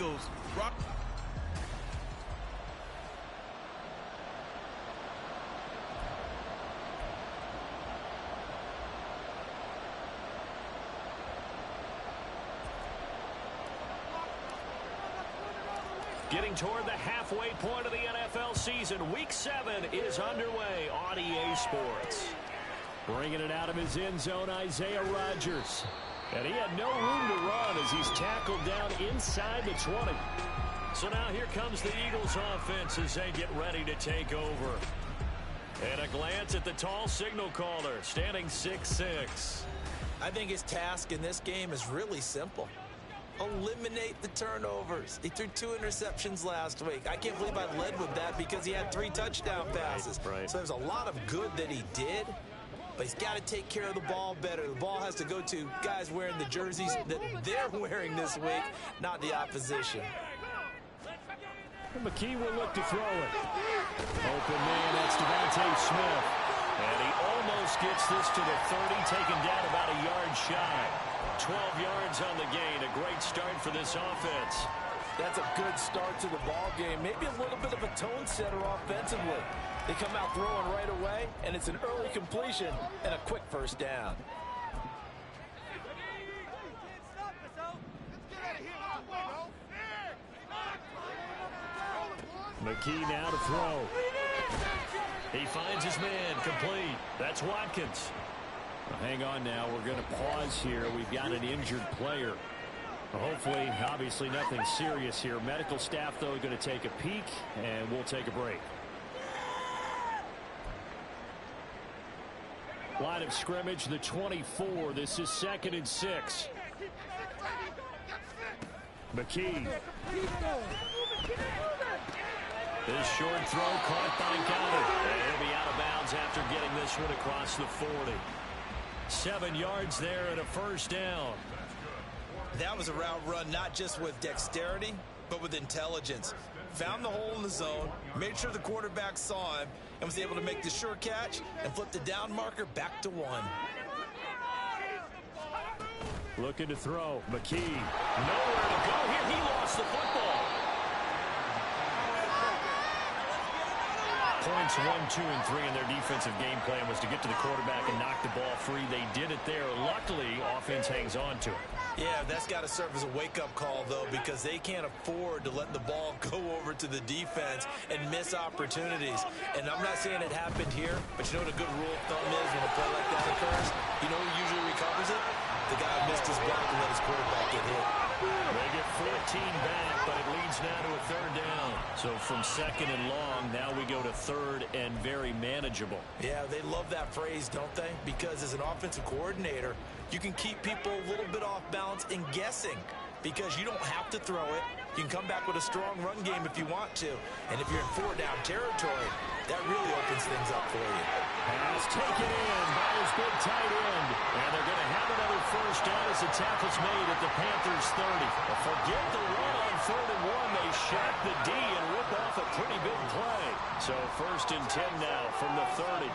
Eagles. Getting toward the halfway point of the NFL season. Week 7 is underway on EA Sports. Bringing it out of his end zone, Isaiah Rodgers. And he had no room to run as he's tackled down inside the 20. So now here comes the Eagles offense as they get ready to take over. And a glance at the tall signal caller, standing 6'6". I think his task in this game is really simple. Eliminate the turnovers. He threw 2 interceptions last week. I can't believe I led with that because he had 3 touchdown passes. Right. So there's a lot of good that he did, but he's got to take care of the ball better. The ball has to go to guys wearing the jerseys that they're wearing this week, not the opposition. McKee will look to throw it. Open man, that's Devontae Smith. And he almost gets this to the 30, taken down about a yard shy. 12 yards on the gain. A great start for this offense. That's a good start to the ball game. Maybe a little bit of a tone setter offensively. They come out throwing right away, and it's an early completion and a quick first down. McKee now to throw. He finds his man, complete. That's Watkins. Well, hang on now. We're going to pause here. We've got an injured player. Well, hopefully, obviously, nothing serious here. Medical staff, though, going to take a peek, and we'll take a break. Line of scrimmage, the 24. This is 2nd and 6. McKee. This short throw caught by Goddard. And he'll be out of bounds after getting this one across the 40. 7 yards there and a first down. That was a route run not just with dexterity, but with intelligence. Found the hole in the zone, made sure the quarterback saw him, and was able to make the sure catch and flip the down marker back to 1. Looking to throw. McKee. Nowhere to go here. He lost the football. Points 1, 2, and 3 in their defensive game plan was to get to the quarterback and knock the ball free. They did it there. Luckily, offense hangs on to it. Yeah, that's got to serve as a wake-up call, though, because they can't afford to let the ball go over to the defense and miss opportunities. And I'm not saying it happened here, but you know what a good rule of thumb is when a play like that occurs? You know who usually recovers it? The guy who missed his block and let his quarterback get hit. They get 14 back, but it leads now to a 3rd down. So from 2nd and long, now we go to 3rd and very manageable. Yeah, they love that phrase, don't they? Because as an offensive coordinator, you can keep people a little bit off balance and guessing because you don't have to throw it. You can come back with a strong run game if you want to. And if you're in 4-down territory, that really opens things up for you. Pass taken in by his big tight end. And they're going to have another first down as the tackle's made at the Panthers' 30. But forget the run on 3rd and 1. They shack the D and rip off a pretty big play. So 1st and 10 now from the 30.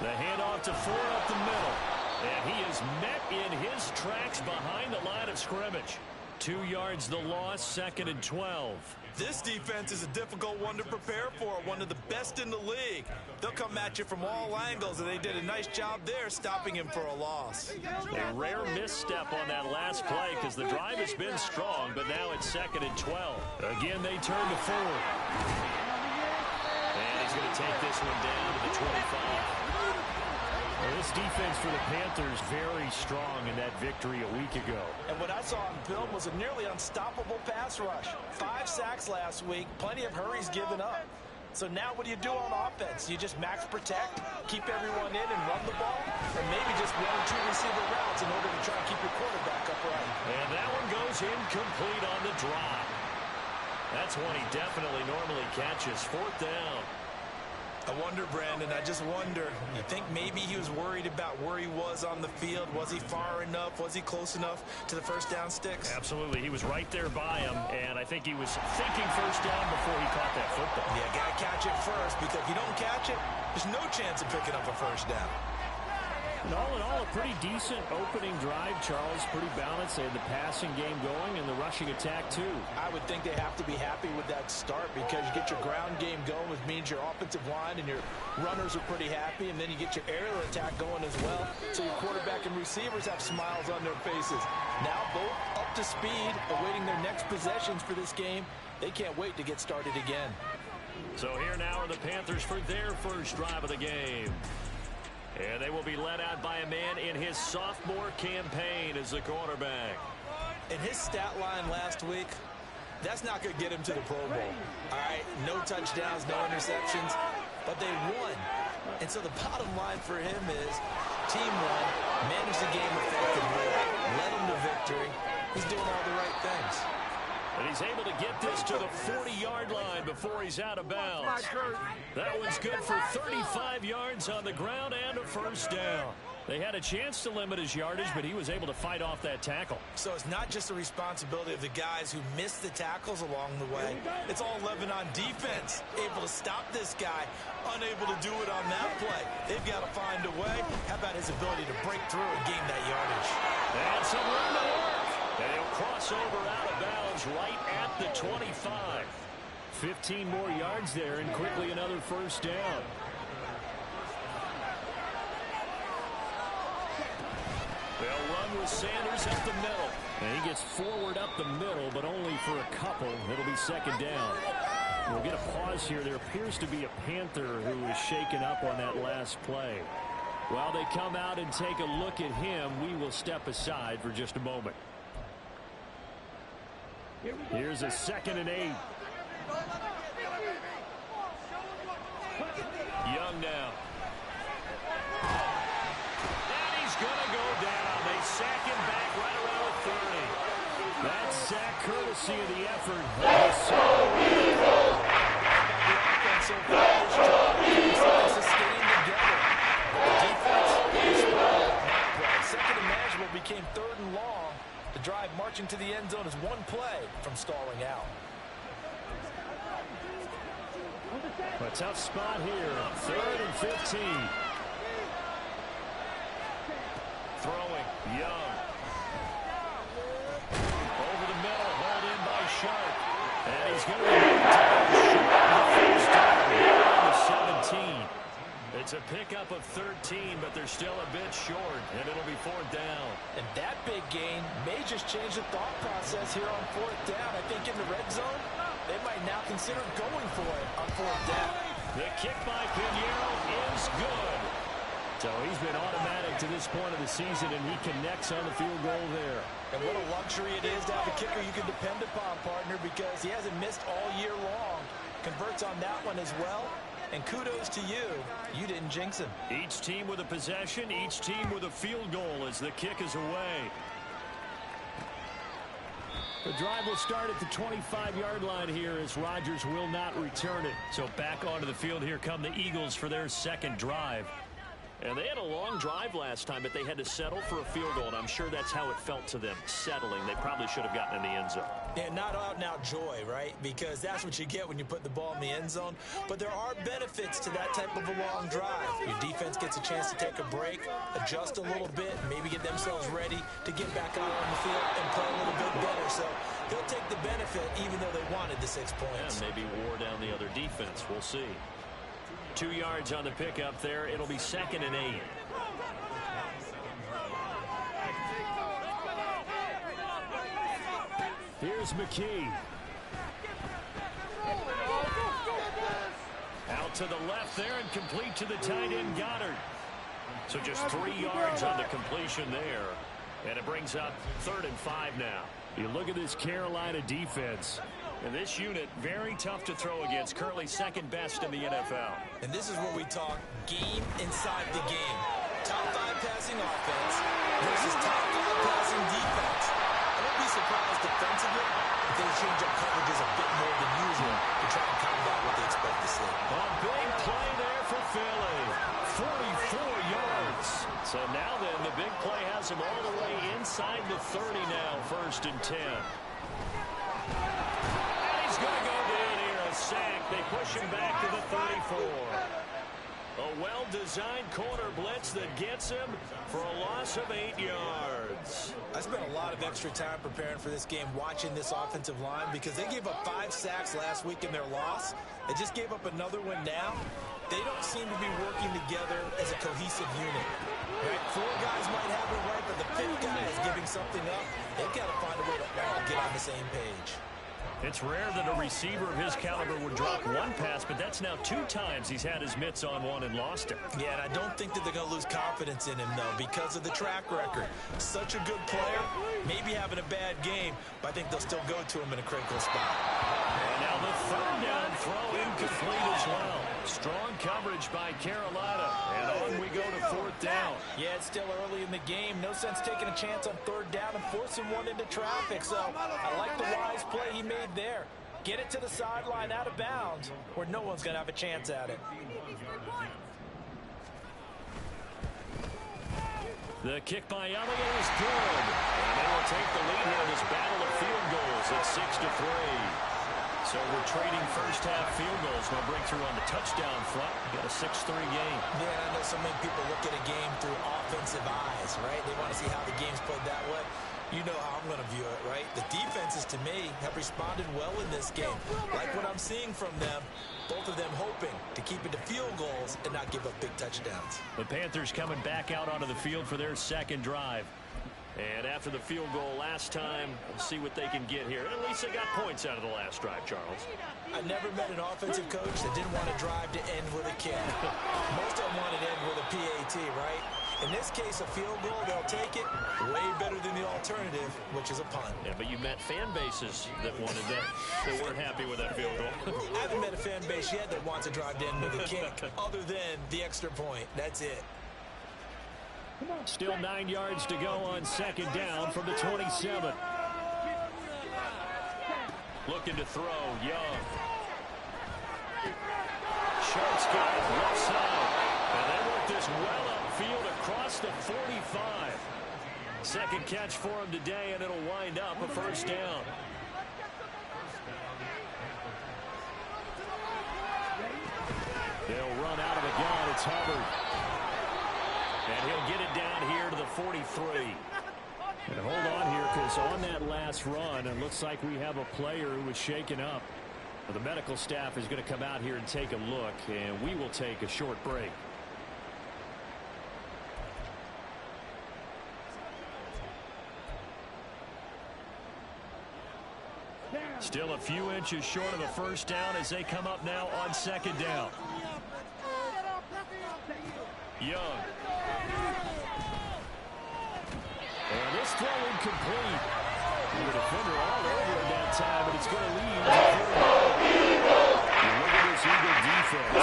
The handoff to Ford up the middle. And he is met in his tracks behind the line of scrimmage. 2 yards the loss, 2nd and 12. This defense is a difficult one to prepare for, one of the best in the league. They'll come at you from all angles, and they did a nice job there stopping him for a loss. A rare misstep on that last play because the drive has been strong, but now it's 2nd and 12. Again, they turn to Ford. And he's going to take this one down to the 25. Well, this defense for the Panthers very strong in that victory a week ago. And what I saw on film was a nearly unstoppable pass rush. 5 sacks last week, plenty of hurries given up. So now what do you do on offense? You just max protect, keep everyone in and run the ball, or maybe just 1 or 2 receiver routes in order to try and keep your quarterback upright. And that one goes incomplete on the drop. That's one he definitely normally catches. 4th down. I wonder, Brandon, I just wonder, you think maybe he was worried about where he was on the field? Was he far enough? Was he close enough to the first down sticks? Absolutely. He was right there by him, and I think he was thinking first down before he caught that football. Yeah, got to catch it first, because if you don't catch it, there's no chance of picking up a first down. And all in all, a pretty decent opening drive, Charles. Pretty balanced. They had the passing game going and the rushing attack, too. I would think they have to be happy with that start because you get your ground game going, which means your offensive line and your runners are pretty happy, and then you get your aerial attack going as well. So your quarterback and receivers have smiles on their faces. Now both up to speed, awaiting their next possessions for this game. They can't wait to get started again. So here now are the Panthers for their first drive of the game. And they will be led out by a man in his sophomore campaign as the quarterback. In his stat line last week, that's not going to get him to the Pro Bowl. All right, no touchdowns, no interceptions, but they won. And so the bottom line for him is team won, managed the game effectively, led them to victory. He's doing all the right things. And he's able to get this to the 40-yard line before he's out of bounds. That one's good for 35 yards on the ground and a first down. They had a chance to limit his yardage, but he was able to fight off that tackle. So it's not just the responsibility of the guys who missed the tackles along the way. It's all 11 on defense, able to stop this guy, unable to do it on that play. They've got to find a way. How about his ability to break through and gain that yardage? And some room to work. And he'll cross over out of bounds right at the 25. 15 more yards there and quickly another first down. They'll run with Sanders up the middle. And he gets forward up the middle, but only for a couple. It'll be second down. We'll get a pause here. There appears to be a Panther who is shaken up on that last play. While they come out and take a look at him, we will step aside for just a moment. Here's a 2nd and 8. Young now. And he's going to go down. They sack him back right around the 30. That sack courtesy of the effort. Second and manageable became 3rd and long. The drive marching to the end zone is one play from stalling out. A tough spot here. 3rd and 15. Throwing. Young. Over the middle. Hauled in by Sharp. And he's going to be first down here on the 17. It's a pickup of 13, but they're still a bit short, and it'll be 4th down. And that big gain may just change the thought process here on 4th down. I think in the red zone, they might now consider going for it on 4th down. The kick by Pinheiro is good. So he's been automatic to this point of the season, and he connects on the field goal there. And what a luxury it is to have a kicker you can depend upon, partner, because he hasn't missed all year long. Converts on that one as well. And kudos to you. You didn't jinx him. Each team with a possession, each team with a field goal as the kick is away. The drive will start at the 25-yard line here as Rodgers will not return it. So back onto the field here come the Eagles for their second drive. And they had a long drive last time, but they had to settle for a field goal, and I'm sure that's how it felt to them, settling. They probably should have gotten in the end zone. Yeah, not out-and-out joy, right? Because that's what you get when you put the ball in the end zone. But there are benefits to that type of a long drive. Your defense gets a chance to take a break, adjust a little bit, maybe get themselves ready to get back out on the field and play a little bit better. So they'll take the benefit even though they wanted the 6 points. Yeah, maybe wore down the other defense. We'll see. 2 yards on the pickup there. It'll be 2nd and 8. Here's McKee. Out to the left there and complete to the tight end Goddard. So just 3 yards on the completion there. And it brings up 3rd and 5 now. You look at this Carolina defense. And this unit, very tough to throw against. Currently 2nd best in the NFL. And this is where we talk game inside the game. Top 5 passing offense versus top 5 passing defense. I wouldn't be surprised defensively if they change up coverages a bit more than usual to try and combat what they expect to see. A big play there for Philly. 44 yards. So now then, the big play has him all the way inside the 30 now, 1st and 10. Going to go down here, a sack. They push him back to the 34. A well-designed corner blitz that gets him for a loss of 8 yards. I spent a lot of extra time preparing for this game, watching this offensive line, because they gave up 5 sacks last week in their loss. They just gave up another one now. They don't seem to be working together as a cohesive unit. Right? 4 guys might have it right, but the 5th guy is giving something up. They've got to find a way to all get on the same page. It's rare that a receiver of his caliber would drop 1 pass, but that's now 2 times he's had his mitts on one and lost it. Yeah, and I don't think that they're going to lose confidence in him, though, because of the track record. Such a good player, maybe having a bad game, but I think they'll still go to him in a critical spot. And now the 3rd down throw incomplete as well. Strong coverage by Carolina, and on we go to 4th down. Yeah, it's still early in the game. No sense taking a chance on 3rd down and forcing one into traffic. So I like the wise play he made there. Get it to the sideline out of bounds where no one's going to have a chance at it. The kick by Elliott is good. And they will take the lead here in this battle of field goals at 6-3. So we're trading first-half field goals. No breakthrough on the touchdown front. We got a 6-3 game. Yeah, I know so many people look at a game through offensive eyes, right? They want to see how the game's played that way. You know how I'm going to view it, right? The defenses, to me, have responded well in this game. Like what I'm seeing from them, both of them hoping to keep it to field goals and not give up big touchdowns. The Panthers coming back out onto the field for their 2nd drive. And after the field goal last time, we'll see what they can get here. At least they got points out of the last drive, Charles. I never met an offensive coach that didn't want to drive to end with a kick. Most of them wanted to end with a PAT, right? In this case, a field goal, they'll take it way better than the alternative, which is a punt. Yeah, but you met fan bases that wanted that, that weren't happy with that field goal. I haven't met a fan base yet that wants to drive to end with a kick, other than the extra point. That's it. Still 9 yards to go on 2nd down from the 27. Looking to throw, Young. Sharks got it left side. And they work this well upfield across the 45. 2nd catch for him today, and it'll wind up a 1st down. They'll run out of the gun. It's Hubbard. And he'll get it down here to the 43. And hold on here, because on that last run, it looks like we have a player who was shaken up. The medical staff is going to come out here and take a look, and we will take a short break. Still a few inches short of a 1st down as they come up now on 2nd down. Young. And this throw incomplete. The defender all over it that time, but it's going to lead to 3rd. Look at this Eagle defense.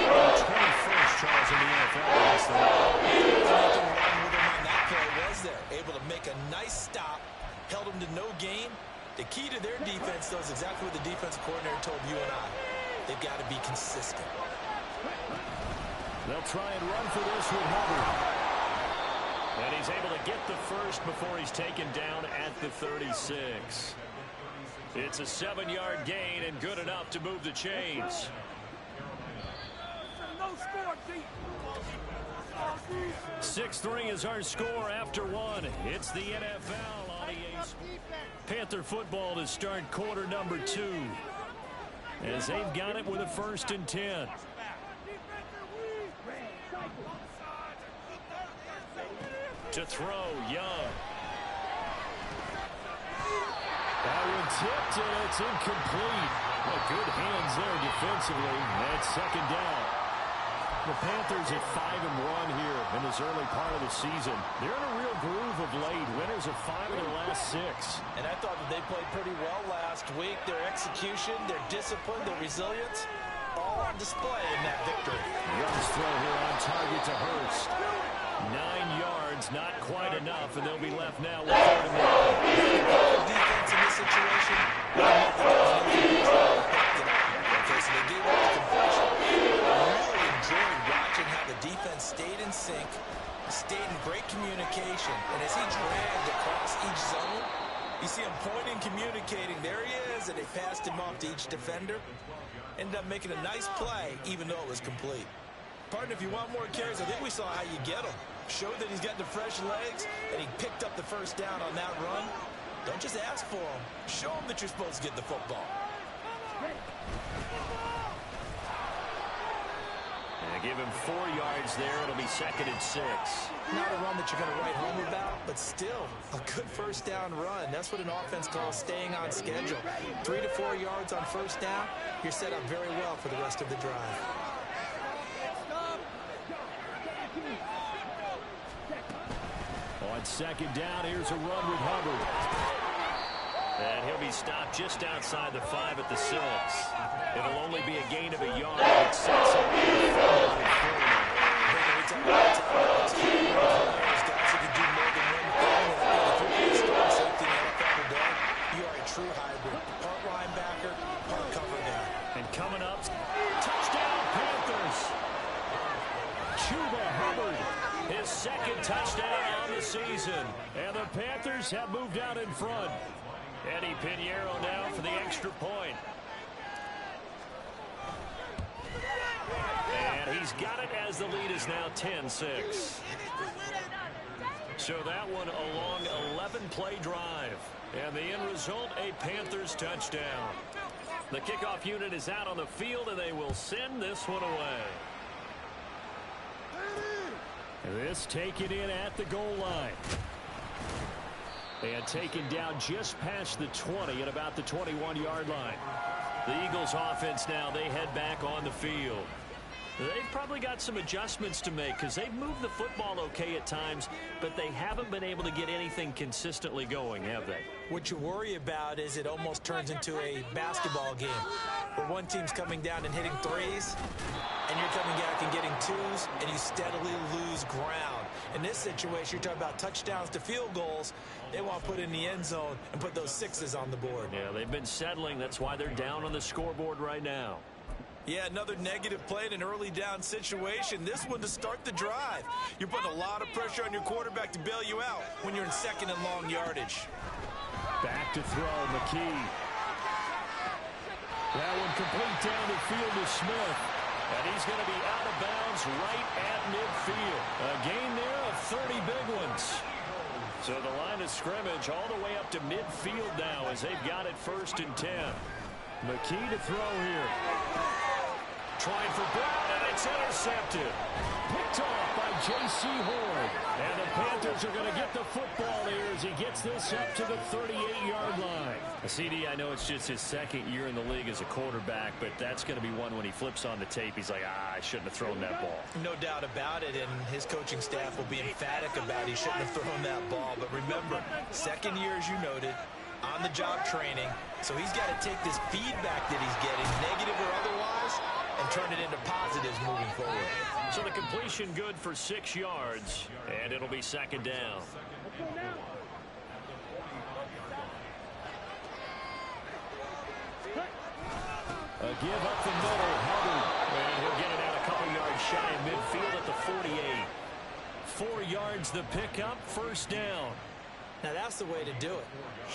They're 21st, Charles, in the NFL. Nothing wrong with him on that play, was there? Able to make a nice stop, held him to no gain. The key to their defense, though, is exactly what the defensive coordinator told you and I. They've got to be consistent. They'll try and run for this with Hubbard. And he's able to get the 1st before he's taken down at the 36. It's a 7-yard gain and good enough to move the chains. 6-3 is our score after 1. It's the NFL on EA Sports. Panther football to start quarter number 2. As they've got it with a 1st and 10. To throw, Young. That one tipped, and it's incomplete. Well, good hands there defensively. That's 2nd down. The Panthers at 5-1 here in this early part of the season. They're in a real groove of late. Winners of 5 of their last 6. And I thought that they played pretty well last week. Their execution, their discipline, their resilience, all on display in that victory. Young's throw here on target to Hurst. 9 yards, not quite enough, and they'll be left now with 3rd and 1. Defense in this situation, okay, so they gave up the completion. I really enjoyed watching how the defense stayed in sync, stayed in great communication, and as he dragged across each zone, you see him pointing, communicating. There he is, and they passed him off to each defender. Ended up making a nice play, even though it was complete. Partner, if you want more carries, I think we saw how you get them. Showed that he's got the fresh legs, and he picked up the first down on that run. Don't just ask for them. Show them that you're supposed to get the football. Give him 4 yards there. It'll be 2nd and 6. Not a run that you're going to write home about, but still a good first down run. That's what an offense calls staying on schedule. 3 to 4 yards on first down, you're set up very well for the rest of the drive. On 2nd down, here's a run with Hubbard. And he'll be stopped just outside the 5 at the 6. It'll only be a gain of a yard. It sets up the You are a true hybrid. Part linebacker, part cover guy. And coming up, touchdown Panthers. Chuba Hubbard, his 2nd touchdown on the season. And the Panthers have moved out in front. Eddie Pinheiro now for the extra point. And he's got it as the lead is now 10-6. So that one a long 11-play drive. And the end result, a Panthers touchdown. The kickoff unit is out on the field, and they will send this one away. This taken in at the goal line. And taken down just past the 20 at about the 21-yard line. The Eagles offense now, they head back on the field. They've probably got some adjustments to make because they've moved the football okay at times, but they haven't been able to get anything consistently going, have they? What you worry about is it almost turns into a basketball game where one team's coming down and hitting threes, and you're coming back and getting twos, and you steadily lose ground. In this situation, you're talking about touchdowns to field goals. They want to put in the end zone and put those 6s on the board. Yeah, they've been settling. That's why they're down on the scoreboard right now. Yeah, another negative play in an early down situation. This one to start the drive. You're putting a lot of pressure on your quarterback to bail you out when you're in 2nd and long yardage. Back to throw, McKee. That one complete down the field to Smith. And he's going to be out of bounds right at midfield. A gain there of 30 big ones. So the line of scrimmage all the way up to midfield now as they've got it 1st and 10. McKee to throw here. Trying for Brown, and it's intercepted. Picked off by J.C. Horn. And the Panthers are going to get the football here as he gets this up to the 38-yard line. CD, I know it's just his 2nd year in the league as a quarterback, but that's going to be one when he flips on the tape. He's like, I shouldn't have thrown that ball. No doubt about it, and his coaching staff will be emphatic about he shouldn't have thrown that ball. But remember, 2nd year, as you noted, on-the-job training. So he's got to take this feedback that he's getting, negative or otherwise, and turn it into positives moving forward. So the completion good for 6 yards, and it'll be 2nd down. A give up the middle, Hubbard. And he'll get it out a couple yards shy of midfield at the 48. 4 yards the pickup, 1st down. Now that's the way to do it.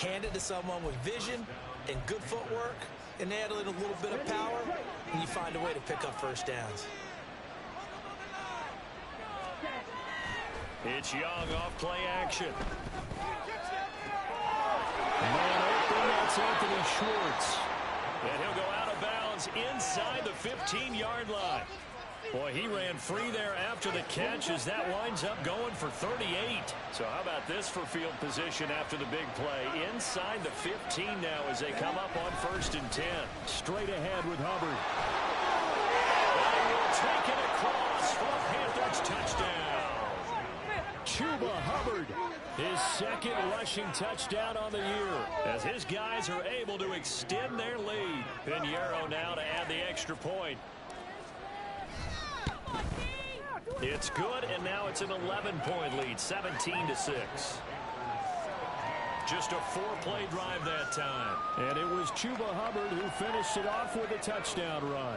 Hand it to someone with vision and good footwork, and add a little bit of power, and you find a way to pick up 1st downs. It's Young off play action. Man open, that's Anthony Schwartz. And he'll go out of bounds inside the 15-yard line. Boy, he ran free there after the catch as that winds up going for 38. So how about this for field position after the big play? Inside the 15 now as they come up on 1st and 10. Straight ahead with Hubbard. And he will take it across for a Panthers touchdown. Chuba Hubbard, his 2nd rushing touchdown on the year, as his guys are able to extend their lead. Pinheiro now to add the extra point. It's good, and now it's an 11-point lead, 17-6. Just a 4-play drive that time. And it was Chuba Hubbard who finished it off with a touchdown run.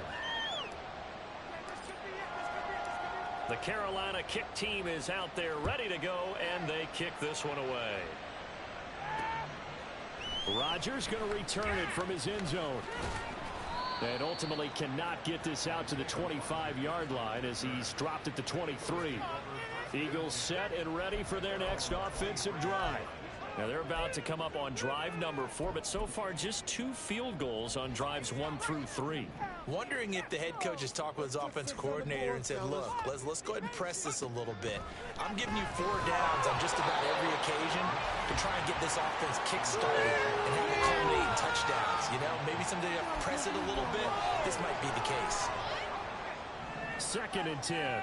The Carolina kick team is out there ready to go, and they kick this one away. Rodgers going to return it from his end zone. And ultimately cannot get this out to the 25-yard line as he's dropped at the 23. Eagles set and ready for their next offensive drive. Now they're about to come up on drive number 4, but so far just 2 field goals on drives 1 through 3. Wondering if the head coach has talked with his offensive coordinator and said, look, let's go ahead and press this a little bit. I'm giving you 4 downs on just about every occasion to try and get this offense kick-started and have it culminate in touchdowns. You know, maybe someday you have to press it a little bit. This might be the case. 2nd and 10.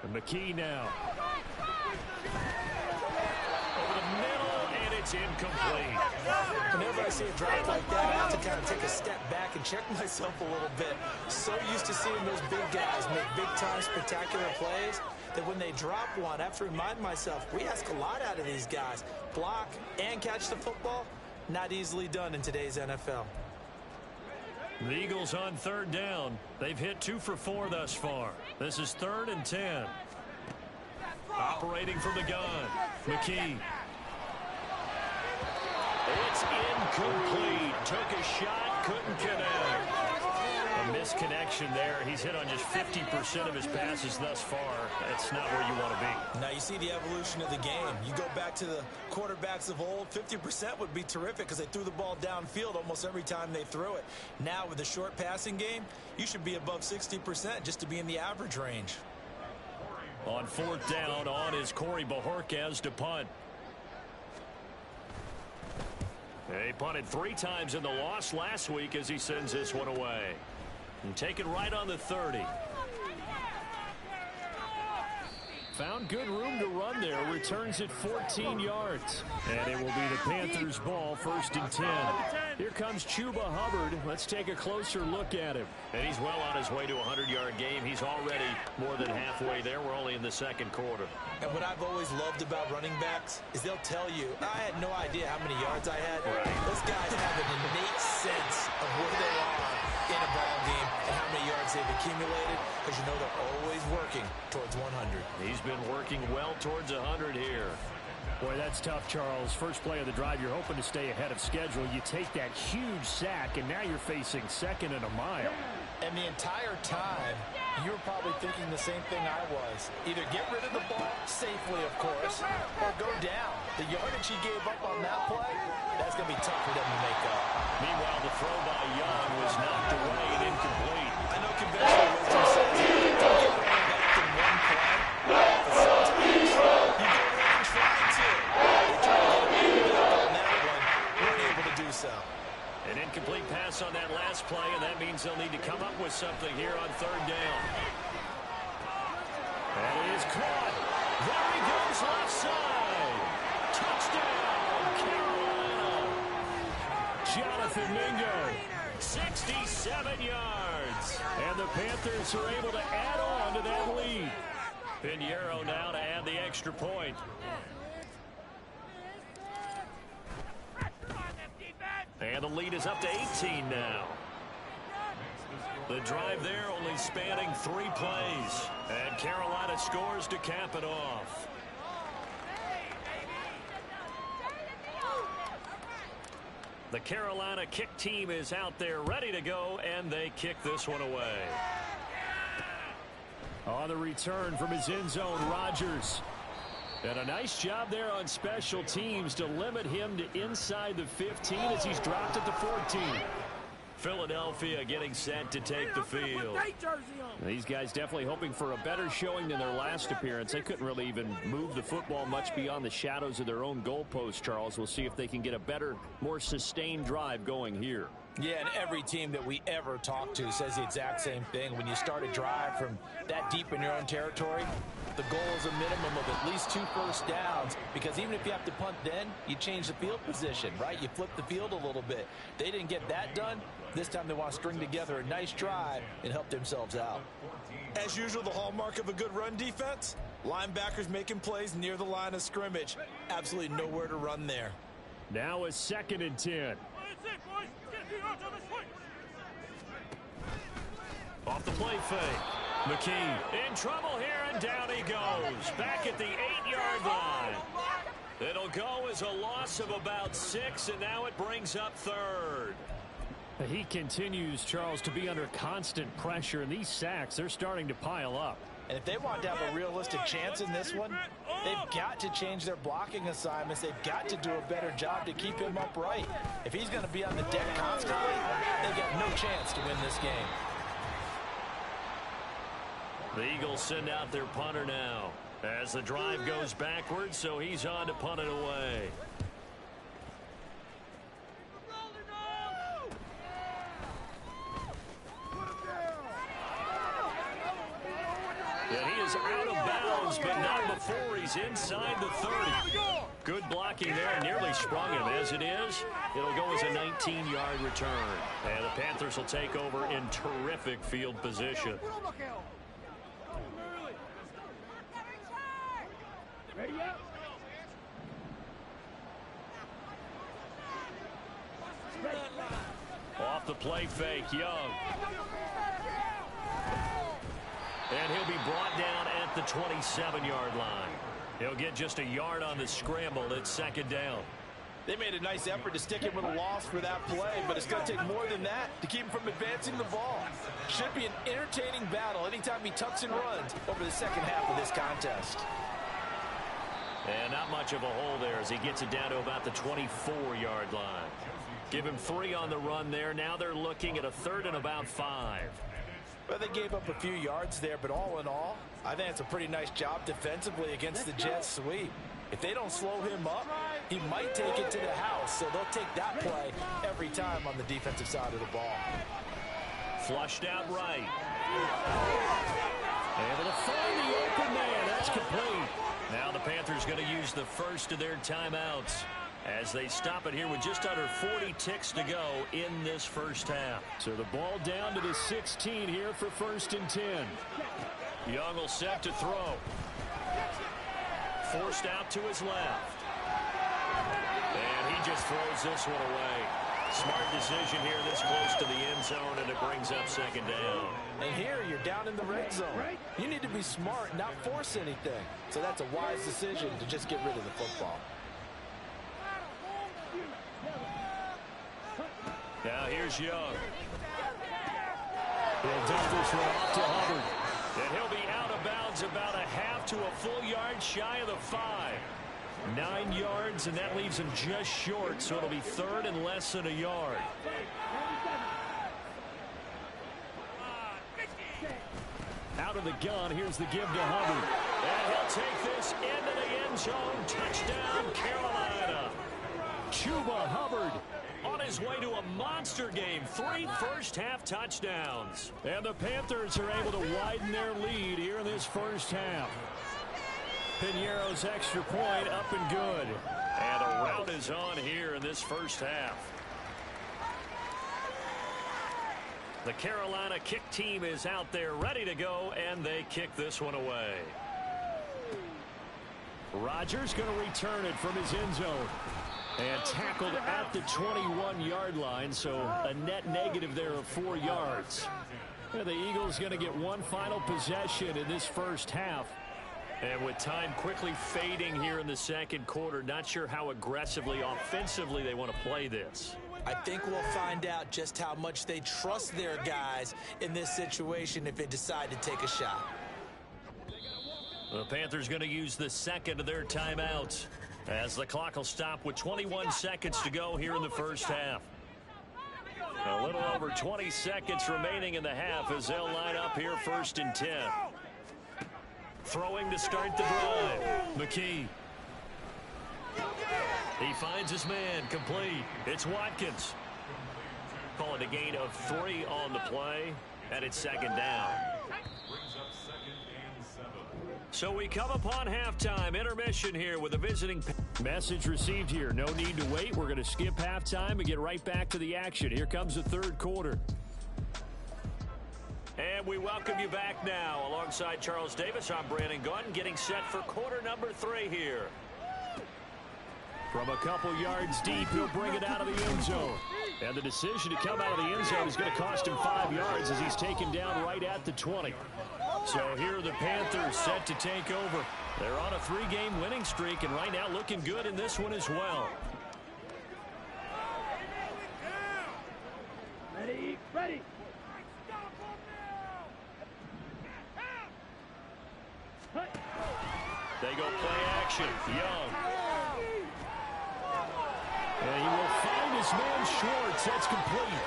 And McKee now. Over the middle, and it's incomplete. Whenever I see a drop like that, I have to kind of take a step back and check myself a little bit. So used to seeing those big guys make big-time spectacular plays that when they drop one, I have to remind myself, we ask a lot out of these guys. Block and catch the football, not easily done in today's NFL. The Eagles on 3rd down. They've hit 2 for 4 thus far. This is 3rd and 10. Operating from the gun, McKee. It's incomplete. Took a shot, couldn't connect. A misconnection there. He's hit on just 50% of his passes thus far. That's not where you want to be. Now you see the evolution of the game. You go back to the quarterbacks of old, 50% would be terrific because they threw the ball downfield almost every time they threw it. Now with the short passing game, you should be above 60% just to be in the average range. On 4th down, on is Corey Bojorquez to punt. He punted 3 times in the loss last week as he sends this one away. And take it right on the 30. Found good room to run there. Returns it 14 yards. And it will be the Panthers' ball, 1st and 10. Here comes Chuba Hubbard. Let's take a closer look at him. And he's well on his way to a 100-yard game. He's already more than halfway there. We're only in the 2nd quarter. And what I've always loved about running backs is they'll tell you, I had no idea how many yards I had. Right. Those guys have an innate sense of where they are in a ball game and how many yards they've accumulated, because you know they're always working towards 100. He's been working well towards 100 here. Boy, that's tough, Charles. First play of the drive, you're hoping to stay ahead of schedule. You take that huge sack, and now you're facing 2nd and a mile. And the entire time, you were probably thinking the same thing I was. Either get rid of the ball, safely, of course, or go down. The yardage he gave up on that play, that's going to be tough for them to make up. Meanwhile, the throw by Young was knocked away and incomplete. I know conventional wisdom says don't get running back in one play, but sometimes you go ahead and try to. They tried to get a big build on that one, weren't able to do so. An incomplete pass on that last play, and that means they'll need to come up with something here on 3rd down. And it is caught. There he goes, left side. Touchdown, Carolina. Jonathan Mingo, 67 yards. And the Panthers are able to add on to that lead. Pinheiro now to add the extra point. And the lead is up to 18 now. The drive there only spanning 3 plays. And Carolina scores to cap it off. The Carolina kick team is out there ready to go, and they kick this one away. On the return from his end zone, Rodgers. And a nice job there on special teams to limit him to inside the 15 as he's dropped at the 14. Philadelphia getting set to take the field. These guys definitely hoping for a better showing than their last appearance. They couldn't really even move the football much beyond the shadows of their own goalpost, Charles. We'll see if they can get a better, more sustained drive going here. Yeah, and every team that we ever talk to says the exact same thing. When you start a drive from that deep in your own territory, the goal is a minimum of at least 2 first downs, because even if you have to punt then, you change the field position, right? You flip the field a little bit. They didn't get that done. This time they want to string together a nice drive and help themselves out. As usual, the hallmark of a good run defense, linebackers making plays near the line of scrimmage. Absolutely nowhere to run there. Now a 2nd and 10. Off the play fake. McKee in trouble here, and down he goes. Back at the 8-yard line. It'll go as a loss of about 6, and now it brings up third. He continues, Charles, to be under constant pressure, and these sacks, they're starting to pile up. And if they want to have a realistic chance in this one, they've got to change their blocking assignments. They've got to do a better job to keep him upright. If he's going to be on the deck constantly, they've got no chance to win this game. The Eagles send out their punter now as the drive goes backwards, so he's on to punt it away. And he is out of bounds, but not before he's inside the 30. Good blocking there, nearly sprung him. As it is, it'll go as a 19-yard return. And the Panthers will take over in terrific field position. Off the play fake, Young. And he'll be brought down at the 27-yard line. He'll get just a yard on the scramble. It's second down. They made a nice effort to stick him with a loss for that play, but it's going to take more than that to keep him from advancing the ball. Should be an entertaining battle anytime he tucks and runs over the second half of this contest. And not much of a hole there as he gets it down to about the 24-yard line. Give him 3 on the run there. Now they're looking at a third and about 5. Well, they gave up a few yards there, but all in all, I think it's a pretty nice job defensively against the Jets sweep. If they don't slow him up, he might take it to the house, so they'll take that play every time on the defensive side of the ball. Flushed out right. Able to find the open man. That's complete. Now the Panthers going to use the first of their timeouts as they stop it here with just under 40 ticks to go in this first half. So the ball down to the 16 here for 1st and 10. Young will set to throw. Forced out to his left. And he just throws this one away. Smart decision here this close to the end zone, and it brings up second down. And here you're down in the red zone. You need to be smart, not force anything. So that's a wise decision to just get rid of the football. Now here's Young. He'll dump this one off to Hubbard. And he'll be out of bounds about a half to a full yard shy of the 5. 9 yards, and that leaves him just short, so it'll be third and less than a yard. Out of the gun, here's the give to Hubbard. And he'll take this into the end zone. Touchdown, Carolina. Chuba Hubbard on his way to a monster game. 3 first-half touchdowns. And the Panthers are able to widen their lead here in this first half. Piñeiro's extra point up and good. And a rout is on here in this first half. The Carolina kick team is out there ready to go, and they kick this one away. Rodgers going to return it from his end zone. And tackled at the 21-yard line, so a net negative there of 4 yards. And the Eagles going to get one final possession in this first half. And with time quickly fading here in the second quarter, not sure how aggressively, offensively they want to play this. I think we'll find out just how much they trust their guys in this situation if they decide to take a shot. The Panthers going to use the second of their timeouts as the clock will stop with 21 seconds to go here in the first half. A little over 20 seconds remaining in the half as they'll line up here 1st and 10. Throwing to start the drive. McKee. He finds his man, complete. It's Watkins. Call it a gain of 3 on the play, and it's second down. So we come upon halftime. Intermission here with a visiting. Message received here. No need to wait. We're going to skip halftime and get right back to the action. Here comes the third quarter. And we welcome you back now. Alongside Charles Davis, I'm Brandon Gaudin, getting set for quarter number 3 here. From a couple yards deep, he'll bring it out of the end zone. And the decision to come out of the end zone is going to cost him 5 yards as he's taken down right at the 20. So here are the Panthers set to take over. They're on a 3-game winning streak, and right now looking good in this one as well. Ready. They go play action. Young. And he will find his man Schwartz. That's complete.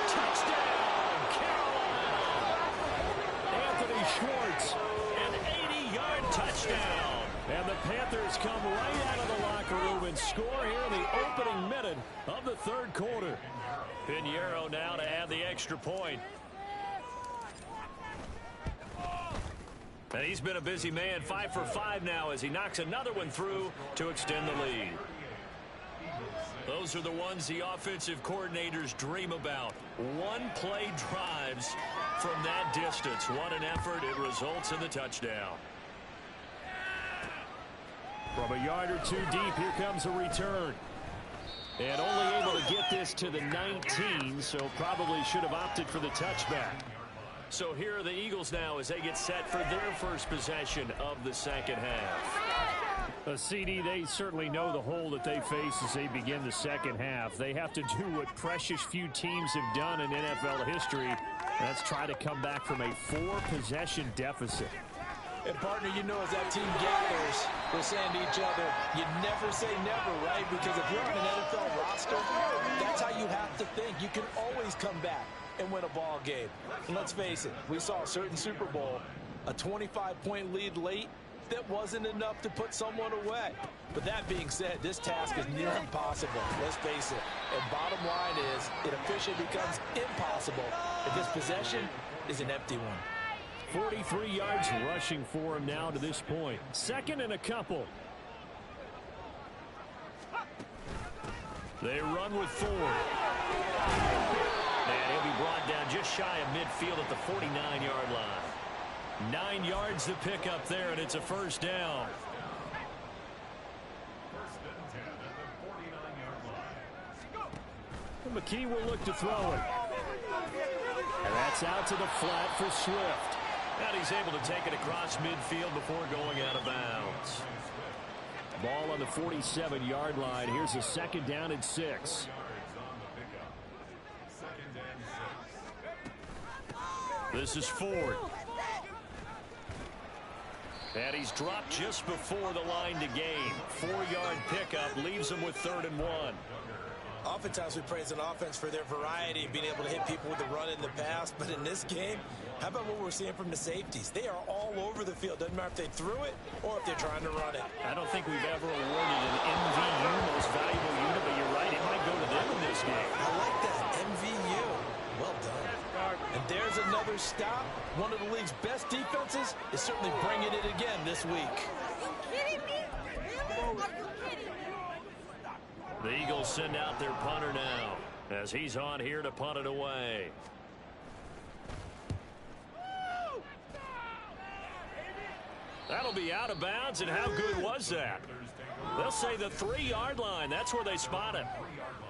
Touchdown, Carolina. Anthony Schwartz, an 80-yard touchdown. And the Panthers come right out of the locker room and score here in the opening minute of the third quarter. Pinheiro now to add the extra point. And he's been a busy man, 5 for 5 now as he knocks another one through to extend the lead. Those are the ones the offensive coordinators dream about. One-play drives from that distance. What an effort. It results in the touchdown. From a yard or two deep, here comes a return. And only able to get this to the 19, so probably should have opted for the touchback. So here are the Eagles now as they get set for their first possession of the second half. CD, they certainly know the hole that they face as they begin the second half. They have to do what precious few teams have done in NFL history. That's try to come back from a 4-possession deficit. And, partner, you know, as that team gathers, we're saying to each other, you never say never, right? Because if you're on an NFL roster, that's how you have to think. You can always come back and win a ball game. And let's face it, we saw a certain Super Bowl, a 25-point lead late that wasn't enough to put someone away. But that being said, this task is near impossible. Let's face it. And bottom line is, it officially becomes impossible if this possession is an empty one. 43 yards rushing for him now to this point. Second and a couple. They run with 4. And he'll be brought down just shy of midfield at the 49-yard line. 9 yards to pick up there, and it's a first down. McKee will look to throw it. And that's out to the flat for Swift. And he's able to take it across midfield before going out of bounds. Ball on the 47-yard line. Here's a second down and 6. This is Ford. And he's dropped just before the line to gain. 4-yard pickup leaves him with 3rd and 1. Oftentimes we praise an offense for their variety, being able to hit people with the run in the pass. But in this game, how about what we're seeing from the safeties? They are all over the field. Doesn't matter if they threw it or if they're trying to run it. I don't think we've ever awarded an MVU, most valuable unit, but you're right, it might go to them in this game. I like that, MVU. Well done. And there's another stop. One of the league's best defenses is certainly bringing it again this week. Are you kidding me? Are you kidding me? The Eagles send out their punter now as he's on here to punt it away. That'll be out of bounds, and how good was that? They'll say the 3-yard line. That's where they spot him.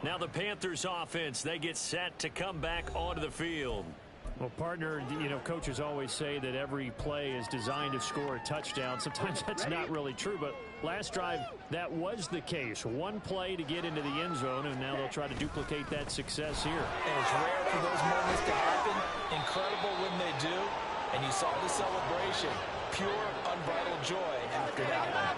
Now the Panthers offense, they get set to come back onto the field. Well, partner, you know, coaches always say that every play is designed to score a touchdown. Sometimes that's not really true, but last drive, that was the case. One play to get into the end zone, and now they'll try to duplicate that success here. And it's rare for those moments to happen. Incredible when they do. And you saw the celebration. Pure, unbridled joy after that one.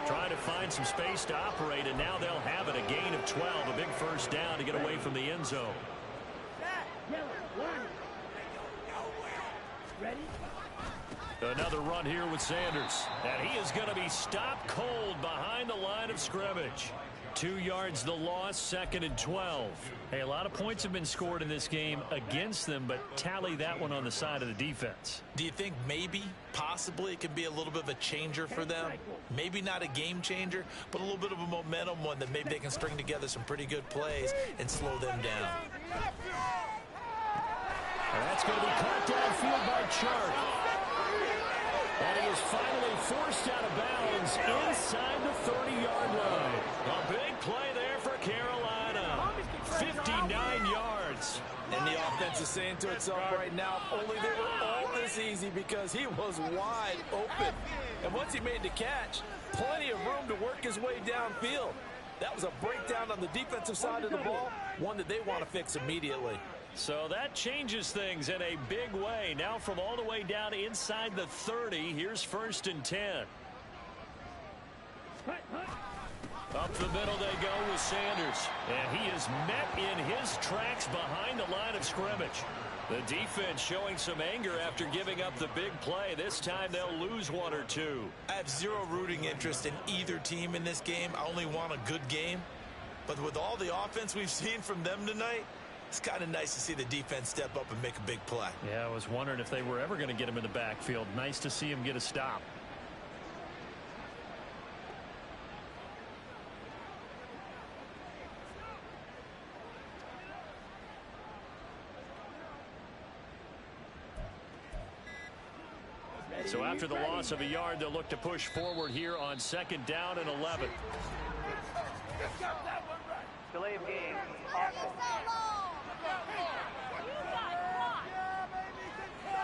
Trying to find some space to operate, and now they'll have it. A gain of 12, a big first down to get away from the end zone. Another run here with Sanders. And he is going to be stopped cold behind the line of scrimmage. 2 yards the loss, 2nd and 12. Hey, a lot of points have been scored in this game against them, but tally that one on the side of the defense. Do you think maybe, possibly, it could be a little bit of a changer for them? Maybe not a game changer, but a little bit of a momentum one that maybe they can string together some pretty good plays and slow them down. And that's going to be caught downfield by Chark. And he is finally forced out of bounds inside the 30-yard line. A big play there for Carolina. 59 yards. And the offense is saying to itself right now, if only they were all this this easy because he was wide open. And once he made the catch, plenty of room to work his way downfield. That was a breakdown on the defensive side of the ball, one that they want to fix immediately. So that changes things in a big way. Now from all the way down inside the 30, here's 1st and 10. Up the middle they go with Sanders. And he is met in his tracks behind the line of scrimmage. The defense showing some anger after giving up the big play. This time they'll lose 1 or 2. I have zero rooting interest in either team in this game. I only want a good game. But with all the offense we've seen from them tonight, it's kind of nice to see the defense step up and make a big play. Yeah, I was wondering if they were ever going to get him in the backfield. Nice to see him get a stop. So after the loss of a yard, they'll look to push forward here on 2nd down and 11. Delay of game.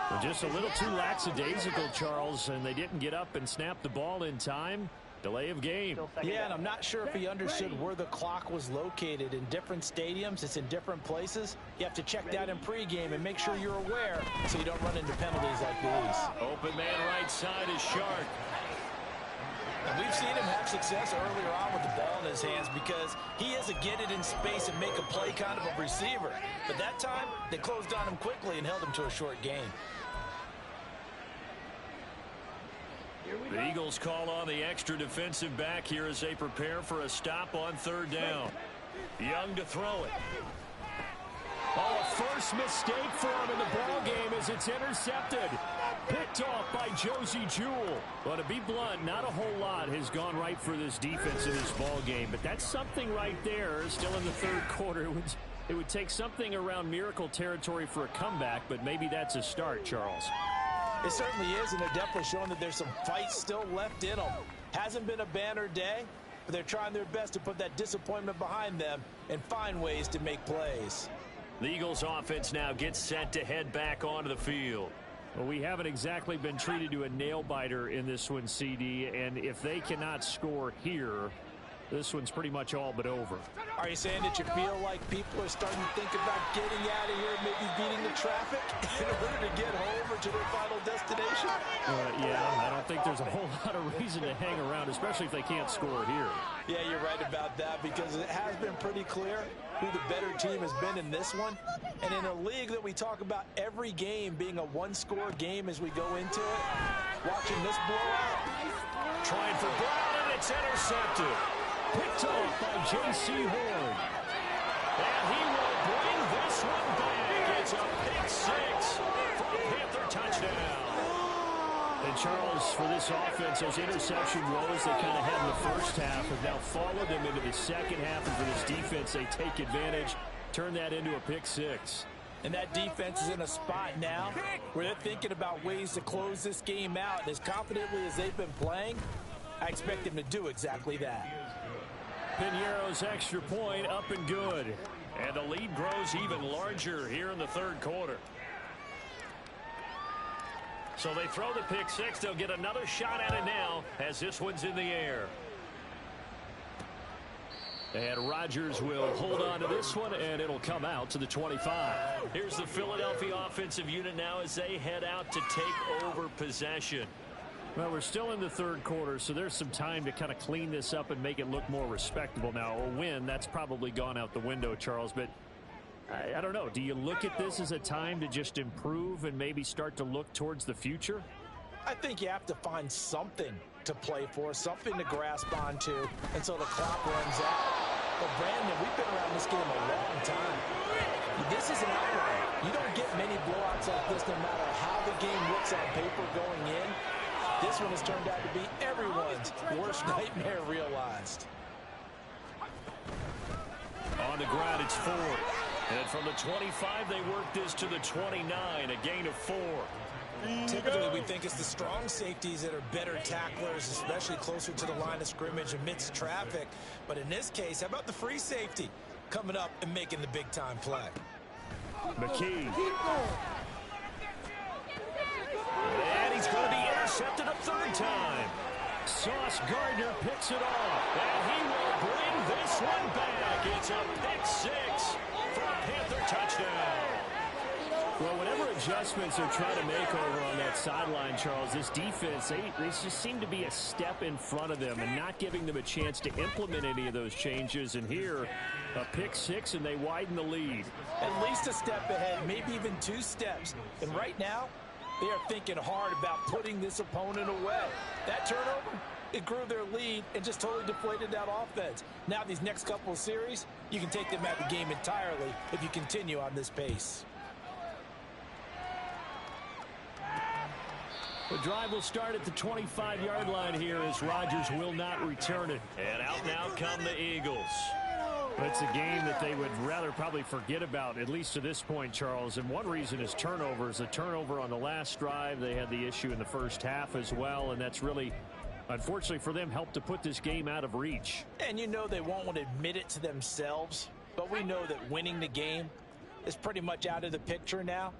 Well, just a little too lackadaisical, Charles, and they didn't get up and snap the ball in time. Delay of game. Yeah, and I'm not sure if he understood where the clock was located. In different stadiums, it's in different places. You have to check that in pregame and make sure you're aware so you don't run into penalties like these. Open man right side is Shark. And we've seen him have success earlier on with the ball in his hands because he is a get it in space and make a play kind of a receiver. But that time, they closed on him quickly and held him to a short gain. The Eagles call on the extra defensive back here as they prepare for a stop on 3rd down. Young to throw it. Oh, a first mistake for him in the ball game as it's intercepted. Picked off by Josie Jewell. Well, to be blunt, not a whole lot has gone right for this defense in this ball game, but that's something right there. Still in the 3rd quarter. It would take something around miracle territory for a comeback, but maybe that's a start, Charles. It certainly is, and they're definitely showing that there's some fight still left in them. Hasn't been a banner day, but they're trying their best to put that disappointment behind them and find ways to make plays. The Eagles offense now gets set to head back onto the field. Well, we haven't exactly been treated to a nail-biter in this one, CD, and if they cannot score here, this one's pretty much all but over. Are you saying that you feel like people are starting to think about getting out of here, maybe beating the traffic in order to get home or to their final destination? Yeah, I don't think there's a whole lot of reason to hang around, especially if they can't score here. Yeah, you're right about that because it has been pretty clear who the better team has been in this one. And in a league that we talk about every game being a one-score game as we go into it, watching this blowout. Trying for Brown, and it's intercepted. Picked off by J.C. Horn. And he will bring this one back. It's a pick 6 for a Panther touchdown. And Charles, for this offense, those interception woes they kind of had in the first half have now followed them into the second half. And for this defense, they take advantage, turn that into a pick 6. And that defense is in a spot now where they're thinking about ways to close this game out. And as confidently as they've been playing, I expect them to do exactly that. Piñeiro's extra point up and good. And the lead grows even larger here in the 3rd quarter. So they throw the pick 6. They'll get another shot at it now as this one's in the air. And Rodgers will hold on to this one, and it'll come out to the 25. Here's the Philadelphia offensive unit now as they head out to take over possession. Well, we're still in the 3rd quarter, so there's some time to kind of clean this up and make it look more respectable. Now, a win, that's probably gone out the window, Charles, but I don't know. Do you look at this as a time to just improve and maybe start to look towards the future? I think you have to find something to play for, something to grasp onto until the clock runs out. But, Brandon, we've been around this game a long time. This is an outlier. You don't get many blowouts like this no matter how the game looks on paper going in. This one has turned out to be everyone's worst nightmare realized. On the ground, it's 4. And from the 25, they work this to the 29, a gain of 4. Typically, we think it's the strong safeties that are better tacklers, especially closer to the line of scrimmage amidst traffic. But in this case, how about the free safety coming up and making the big-time play? McKee. intercepted a third time. Sauce Gardner picks it off. And he will bring this one back. It's a pick six for a Panther touchdown. Well, whatever adjustments they're trying to make over on that sideline, Charles, this defense, they just seem to be a step in front of them and not giving them a chance to implement any of those changes. And here, a pick six, and they widen the lead. At least a step ahead, maybe even 2 steps. And right now, they are thinking hard about putting this opponent away. That turnover, it grew their lead and just totally deflated that offense. Now these next couple of series, you can take them out of the game entirely if you continue on this pace. The drive will start at the 25-yard line here as Rodgers will not return it. And out now come the Eagles. It's a game that they would rather probably forget about, at least to this point, Charles. And one reason is turnovers. A turnover on the last drive. They had the issue in the first half as well, and that's really, unfortunately for them, helped to put this game out of reach. And you know they won't want to admit it to themselves, but we know that winning the game is pretty much out of the picture now.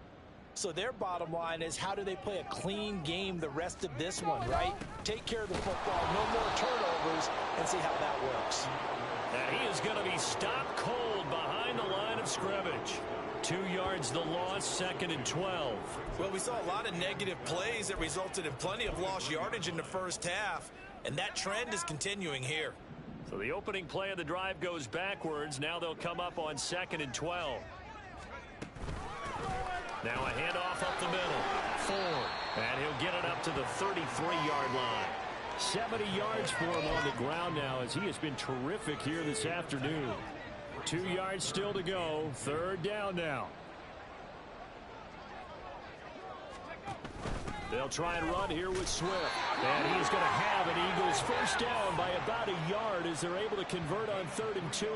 So their bottom line is, how do they play a clean game the rest of this one, right? Take care of the football, no more turnovers, and see how that works. And he is going to be stopped cold behind the line of scrimmage. 2 yards the loss, 2nd and 12. Well, we saw a lot of negative plays that resulted in plenty of lost yardage in the first half, and that trend is continuing here. So the opening play of the drive goes backwards. Now they'll come up on 2nd and 12. Now a handoff up the middle. Ford. And he'll get it up to the 33-yard line. 70 yards for him on the ground now as he has been terrific here this afternoon. 2 yards still to go. 3rd down now. They'll try and run here with Swift. And he's going to have an Eagles first down by about a yard as they're able to convert on 3rd and 2.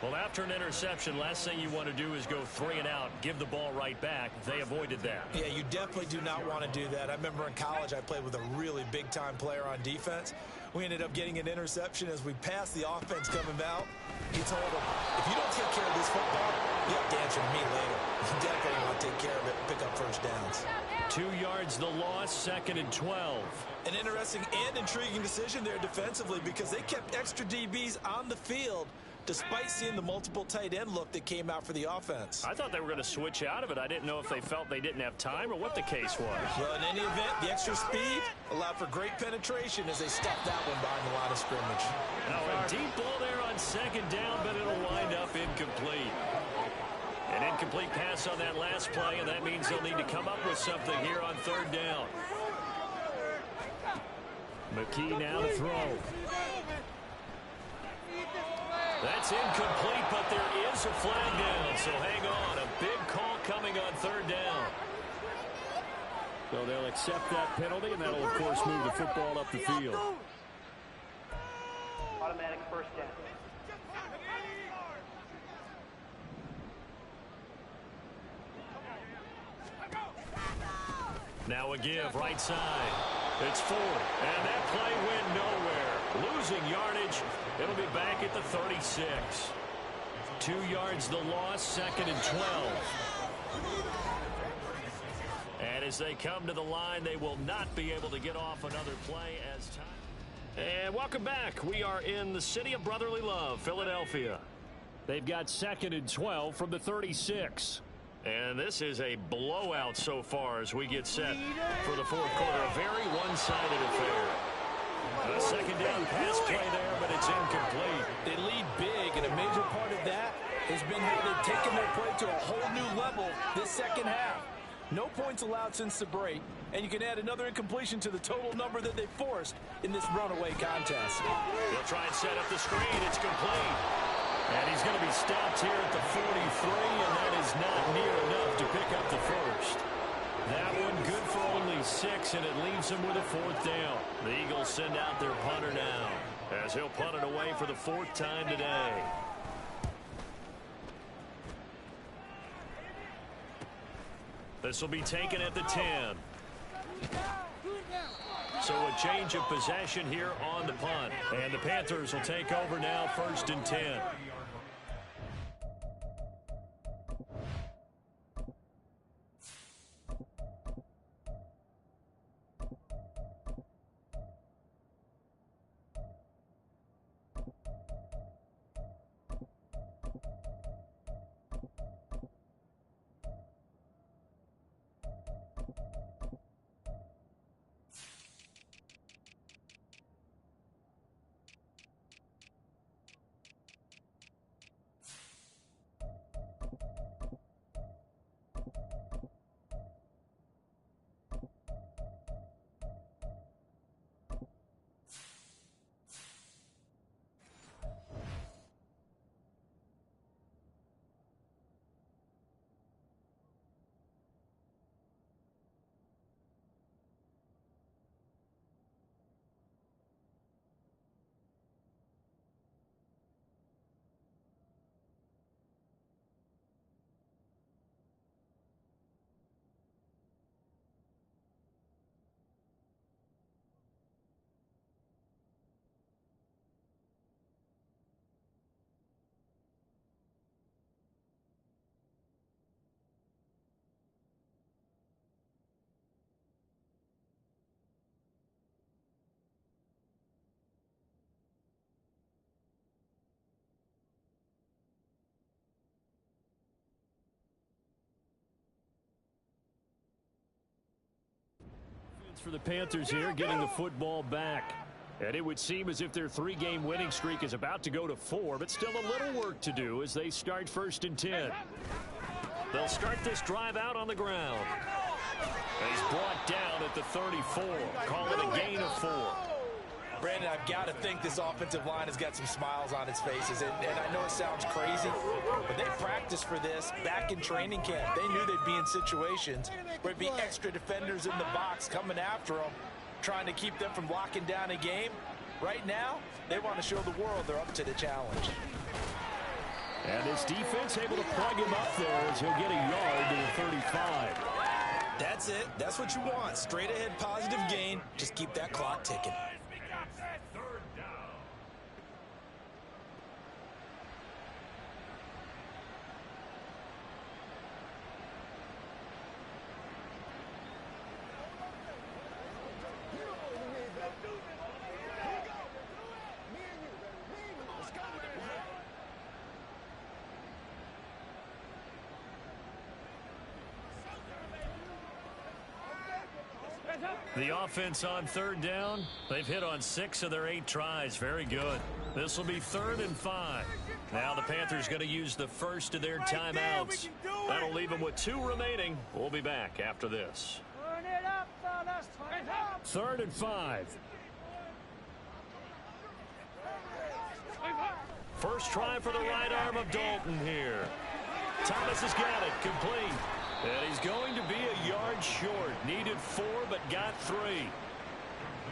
Well, after an interception, last thing you want to do is go 3 and out, give the ball right back. They avoided that. Yeah, you definitely do not want to do that. I remember in college I played with a really big-time player on defense. We ended up getting an interception as we passed the offense coming out. He told him, if you don't take care of this football, you have to answer to me later. You definitely want to take care of it and pick up first downs. 2 yards the loss, 2nd and 12. An interesting and intriguing decision there defensively because they kept extra DBs on the field despite seeing the multiple tight end look that came out for the offense. I thought they were going to switch out of it. I didn't know if they felt they didn't have time or what the case was. Well, in any event, the extra speed allowed for great penetration as they stuffed that one behind the line of scrimmage. Now a deep ball there on 2nd down, but it'll wind up incomplete. An incomplete pass on that last play, and that means they'll need to come up with something here on 3rd down. McKee now to throw. That's incomplete, but there is a flag down, so hang on. A big call coming on 3rd down. So they'll accept that penalty, and that'll, of course, move the football up the field. Automatic first down. Now a give, right side. It's Ford, and that play went nowhere. Losing yardage. It'll be back at the 36. 2 yards the loss, 2nd and 12. And as they come to the line, they will not be able to get off another play as time. And welcome back. We are in the city of brotherly love, Philadelphia. They've got 2nd and 12 from the 36. And this is a blowout so far as we get set for the 4th quarter. A very one-sided affair. A 2nd down pass play there, but it's incomplete. They lead big, and a major part of that has been how they've taken their play to a whole new level this 2nd half. No points allowed since the break, and you can add another incompletion to the total number that they forced in this runaway contest. They'll try and set up the screen. It's complete. And he's going to be stopped here at the 43, and that is not near enough to pick up the first. That one good for only 6, and it leaves him with a 4th down. The Eagles send out their punter now, as he'll punt it away for the 4th time today. This will be taken at the 10. So a change of possession here on the punt. And the Panthers will take over now, 1st and 10. For the Panthers here, getting the football back. And it would seem as if their 3-game winning streak is about to go to 4, but still a little work to do as they start 1st and 10. They'll start this drive out on the ground. He's brought down at the 34. Call it a gain of 4. Brandon, I've got to think this offensive line has got some smiles on its faces. And I know it sounds crazy, but they practiced for this back in training camp. They knew they'd be in situations where it'd be extra defenders in the box coming after them, trying to keep them from locking down a game. Right now, they want to show the world they're up to the challenge. And this defense able to plug him up there as he'll get a yard to the 35. That's it. That's what you want. Straight ahead positive gain. Just keep that clock ticking. The offense on 3rd down. They've hit on 6 of their 8 tries. Very good. This will be 3rd and 5. Now the Panthers going to use the first of their timeouts. That'll leave them with 2 remaining. We'll be back after this. 3rd and 5. First try for the right arm of Dalton here. Thomas has got it. Complete. And he's going to be a yard short. Needed 4, but got 3.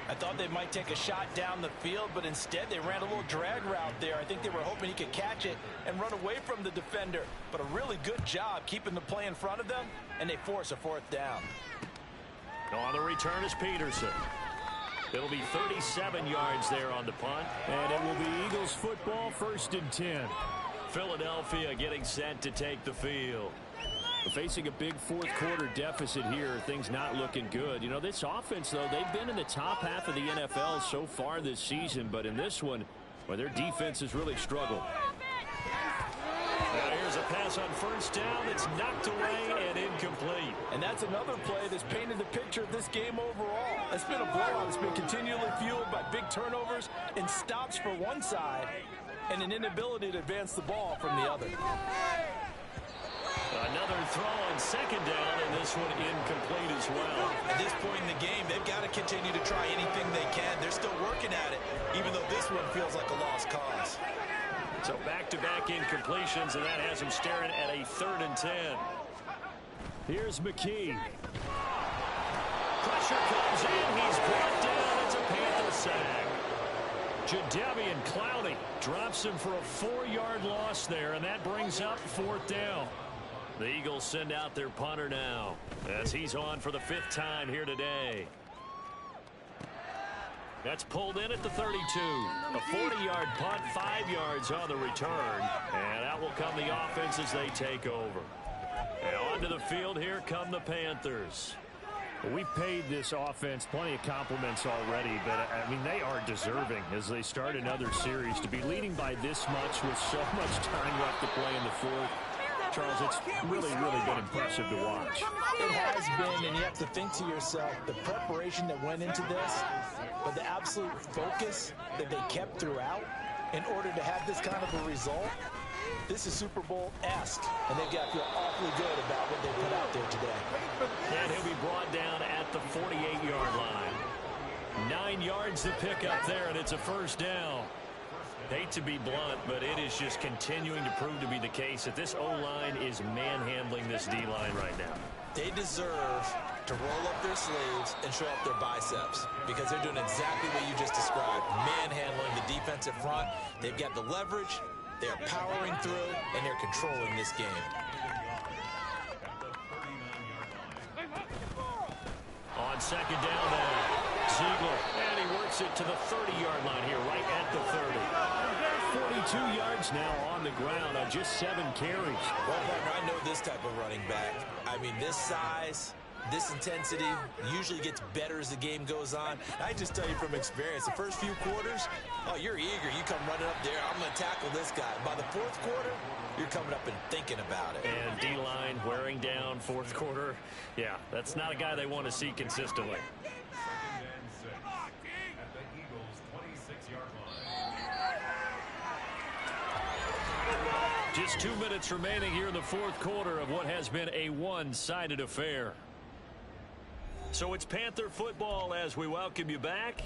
I thought they might take a shot down the field, but instead they ran a little drag route there. I think they were hoping he could catch it and run away from the defender. But a really good job keeping the play in front of them, and they force a 4th down. On the return is Peterson. It'll be 37 yards there on the punt. And it will be Eagles football, 1st and 10. Philadelphia getting set to take the field. Facing a big 4th quarter deficit here, things not looking good. You know, this offense, though, they've been in the top half of the NFL so far this season, but in this one, well, their defense has really struggled. Now here's a pass on 1st down. It's knocked away and incomplete. And that's another play that's painted the picture of this game overall. It's been a blowout. It's been continually fueled by big turnovers and stops for one side and an inability to advance the ball from the other. Another throw on 2nd down, and this one incomplete as well. At this point in the game, they've got to continue to try anything they can. They're still working at it, even though this one feels like a lost cause. So back-to-back incompletions, and that has them staring at a 3rd and 10. Here's McKee. Pressure comes in. He's brought down. It's a Panther sack. Jadeveon Clowney drops him for a 4-yard loss there, and that brings up 4th down. The Eagles send out their punter now as he's on for the 5th time here today. That's pulled in at the 32. A 40-yard punt, 5 yards on the return. And out will come the offense as they take over. And onto the field, here come the Panthers. We've paid this offense plenty of compliments already, but, I mean, they are deserving as they start another series. To be leading by this much with so much time left to play in the 4th, Charles, it's really been impressive to watch. It has been, and you have to think to yourself, the preparation that went into this, but the absolute focus that they kept throughout in order to have this kind of a result. This is Super Bowl-esque, and they've got to feel awfully good about what they put out there today. And he'll be brought down at the 48-yard line. 9 yards to pick up there, and it's a 1st down. Hate to be blunt, but it is just continuing to prove to be the case that this O-line is manhandling this D-line right now. They deserve to roll up their sleeves and show off their biceps because they're doing exactly what you just described, manhandling the defensive front. They've got the leverage, they're powering through, and they're controlling this game. On 2nd down now, Ziegler, and he works it to the 30-yard line here, right at the 30. 42 yards now on the ground on just 7 carries. Well, partner, I know this type of running back. I mean, this size, This intensity usually gets better as the game goes on. I just tell you from experience, the first few quarters, oh, you're eager. You come running up there. I'm going to tackle this guy. By the fourth quarter, you're coming up and thinking about it. And D-line wearing down fourth quarter. Yeah, that's not a guy they want to see consistently. Just 2 minutes remaining here in the fourth quarter of what has been a one-sided affair. So it's Panther football as we welcome you back.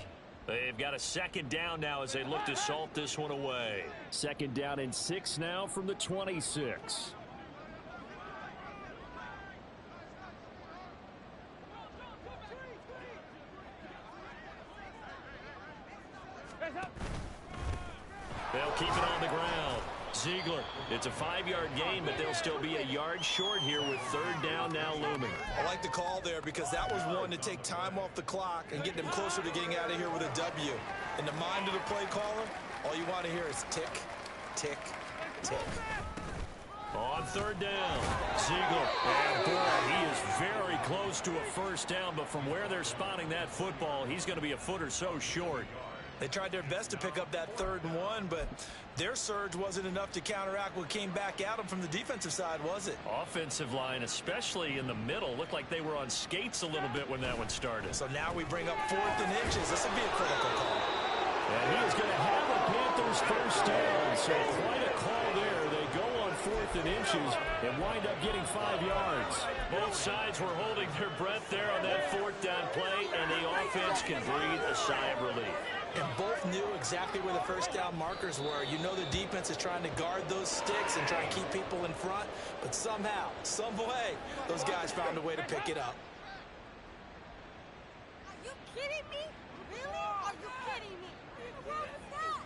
They've got a second down now as they look to salt this one away. Second down and 6 now from the 26. They'll keep it on the ground. Ziegler, it's a 5-yard gain, but they'll still be a yard short here with third down now looming. I like the call there because that was one to take time off the clock and get them closer to getting out of here with a W. In the mind of the play caller, all you want to hear is tick, tick, tick. On third down, Ziegler, and boy, he is very close to a first down, but from where they're spotting that football, he's going to be a foot or so short. They tried their best to pick up that 3rd and 1, but their surge wasn't enough to counteract what came back at them from the defensive side, was it? Offensive line, especially in the middle, looked like they were on skates a little bit when that one started. So now we bring up 4th and inches. This will be a critical call. And he is going to have a Panthers first down. So quite a call there. They go on 4th and inches and wind up getting 5 yards. Both sides were holding their breath there on that 4th down play, and the offense can breathe a sigh of relief. And both knew exactly where the first down markers were. You know the defense is trying to guard those sticks and try and keep people in front. But somehow, some way, those guys found a way to pick it up. Are you kidding me? Really? Are you kidding me? What was that?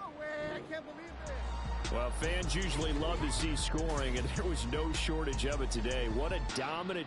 No way, I can't believe this. Well, fans usually love to see scoring, and there was no shortage of it today. What a dominant